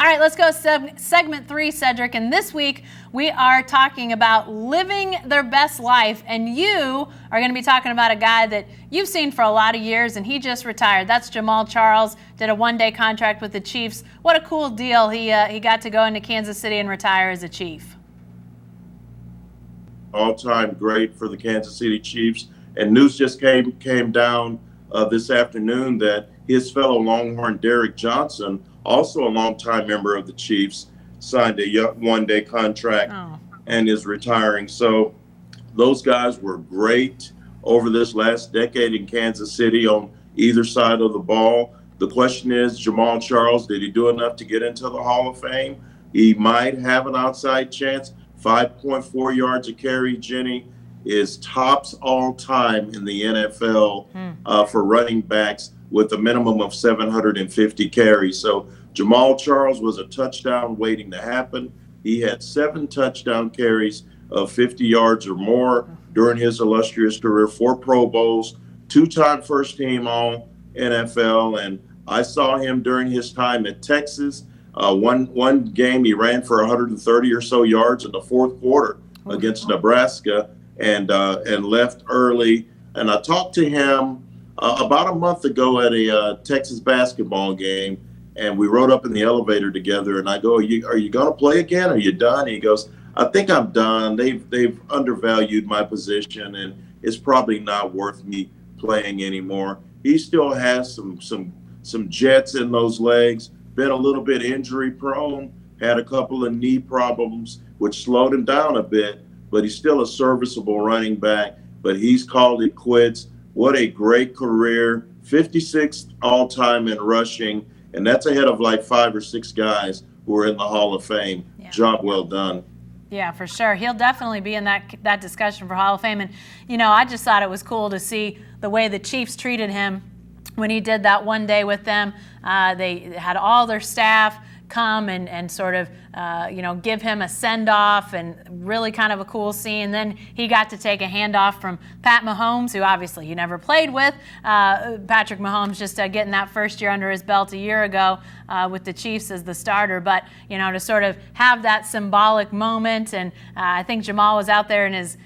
All right, let's go segment 3, Cedric. And this week we are talking about living their best life. And you are going to be talking about a guy that you've seen for a lot of years, and he just retired. That's Jamaal Charles. Did a one-day contract with the Chiefs. What a cool deal. He got to go into Kansas City and retire as a Chief. All-time great for the Kansas City Chiefs. And news just came down this afternoon that his fellow Longhorn Derrick Johnson, also a longtime member of the Chiefs, signed a one-day contract and is retiring. So those guys were great over this last decade in Kansas City on either side of the ball. The question is, Jamaal Charles, did he do enough to get into the Hall of Fame? He might have an outside chance. 5.4 yards a carry, Jenny, is tops all time in the NFL for running backs with a minimum of 750 carries. So Jamaal Charles was a touchdown waiting to happen. He had 7 touchdown carries of 50 yards or more during his illustrious career, 4 Pro Bowls, 2-time first team all NFL. And I saw him during his time at Texas. One game he ran for 130 or so yards in the fourth quarter against Nebraska and left early. And I talked to him about a month ago at a Texas basketball game, and we rode up in the elevator together. And I go, "Are you going to play again? Are you done?" And he goes, "I think I'm done. They've undervalued my position, and it's probably not worth me playing anymore." He still has some jets in those legs. Been a little bit injury prone. Had a couple of knee problems, which slowed him down a bit. But he's still a serviceable running back. But he's called it quits. What a great career. 56th all-time in rushing. And that's ahead of like 5 or 6 guys who are in the Hall of Fame. Yeah. Job well done. Yeah, for sure. He'll definitely be in that discussion for Hall of Fame. And, I just thought it was cool to see the way the Chiefs treated him when he did that one day with them. They had all their staff come and sort of, give him a send-off, and really kind of a cool scene. Then he got to take a handoff from Pat Mahomes, who obviously he never played with. Patrick Mahomes just getting that first year under his belt a year ago with the Chiefs as the starter. But, to sort of have that symbolic moment. And I think Jamaal was out there in his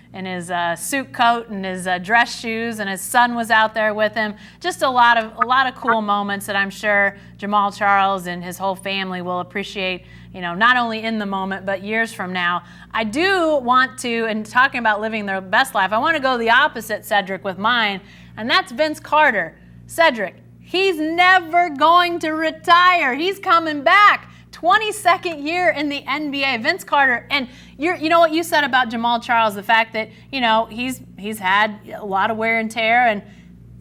suit coat and his dress shoes, and his son was out there with him. Just a lot of cool moments that I'm sure Jamaal Charles and his whole family will appreciate, not only in the moment, but years from now. I do want to, and talking about living their best life, I want to go the opposite, Cedric, with mine, and that's Vince Carter. Cedric, he's never going to retire. He's coming back. 22nd year in the NBA, Vince Carter. And you know what you said about Jamaal Charles, the fact that, he's had a lot of wear and tear. And,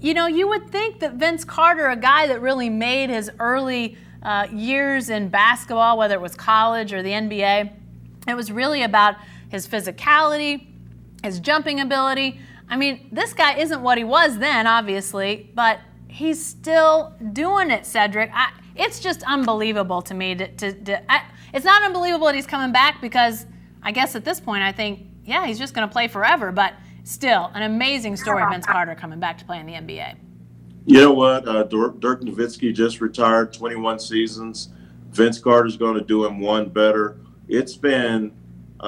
you would think that Vince Carter, a guy that really made his early years in basketball, whether it was college or the NBA, it was really about his physicality, his jumping ability. I mean, this guy isn't what he was then, obviously, but he's still doing it, Cedric. It's just unbelievable to me. It's not unbelievable that he's coming back, because I guess at this point I think, yeah, he's just going to play forever. But still, an amazing story, Vince Carter coming back to play in the NBA. You know what? Dirk Nowitzki just retired, 21 seasons. Vince Carter's going to do him one better. It's been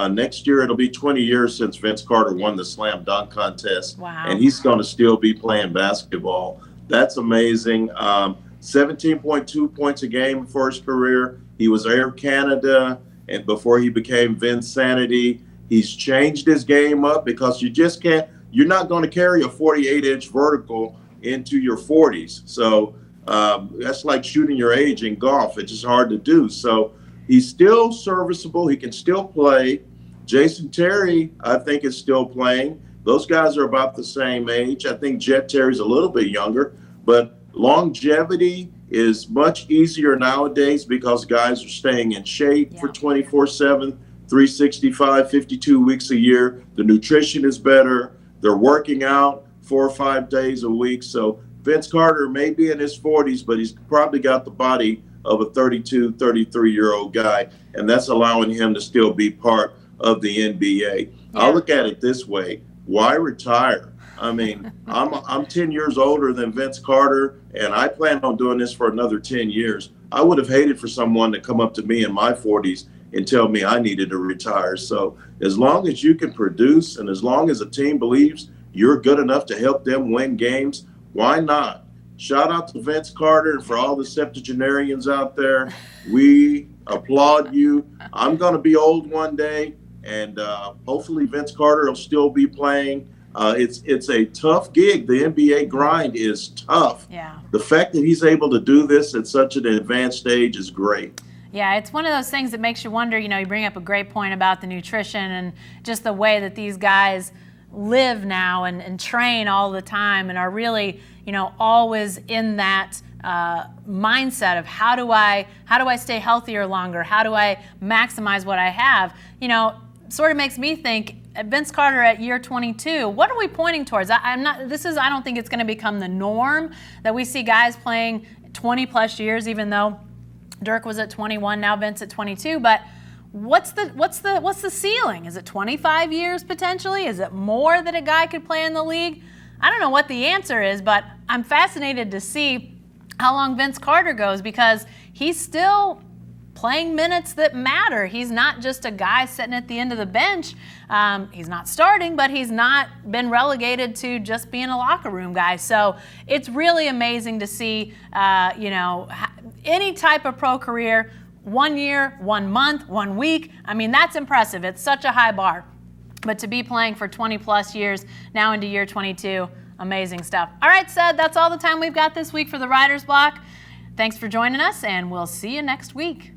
next year, it'll be 20 years since Vince Carter won the slam dunk contest. Wow. And he's going to still be playing basketball. That's amazing. 17.2 points a game for his career. He was Air Canada, and before he became Vinsanity. He's changed his game up, because you're not going to carry a 48-inch vertical into your 40s. So that's like shooting your age in golf. It's just hard to do. So he's still serviceable. He can still play. Jason Terry, I think, is still playing. Those guys are about the same age. I think Jet Terry's a little bit younger, but longevity is much easier nowadays because guys are staying in shape for 24/7, 365, 52 weeks a year. The nutrition is better. They're working out 4 or 5 days a week. So Vince Carter may be in his 40s, but he's probably got the body of a 32, 33-year-old guy, and that's allowing him to still be part of the NBA. I'll look at it this way. Why retire? I mean, I'm 10 years older than Vince Carter, and I plan on doing this for another 10 years. I would have hated for someone to come up to me in my 40s and tell me I needed to retire. So as long as you can produce and as long as a team believes you're good enough to help them win games, why not? Shout out to Vince Carter, and for all the septuagenarians out there, we applaud you. I'm going to be old one day, and hopefully Vince Carter will still be playing. It's a tough gig. The NBA grind is tough. Yeah. The fact that he's able to do this at such an advanced stage is great. Yeah, it's one of those things that makes you wonder, you bring up a great point about the nutrition and just the way that these guys live now and train all the time and are really, always in that mindset of how do I stay healthier longer? How do I maximize what I have? Sort of makes me think, Vince Carter at year 22, what are we pointing towards? I don't think it's going to become the norm that we see guys playing 20 plus years, even though Dirk was at 21, now Vince at 22, but what's the ceiling? Is it 25 years potentially? Is it more that a guy could play in the league? I don't know what the answer is, but I'm fascinated to see how long Vince Carter goes because he's still playing minutes that matter. He's not just a guy sitting at the end of the bench. He's not starting, but he's not been relegated to just being a locker room guy. So it's really amazing to see, any type of pro career, 1 year, 1 month, 1 week. I mean, that's impressive. It's such a high bar. But to be playing for 20 plus years, now into year 22, amazing stuff. All right, Sed, that's all the time we've got this week for the Writer's Block. Thanks for joining us, and we'll see you next week.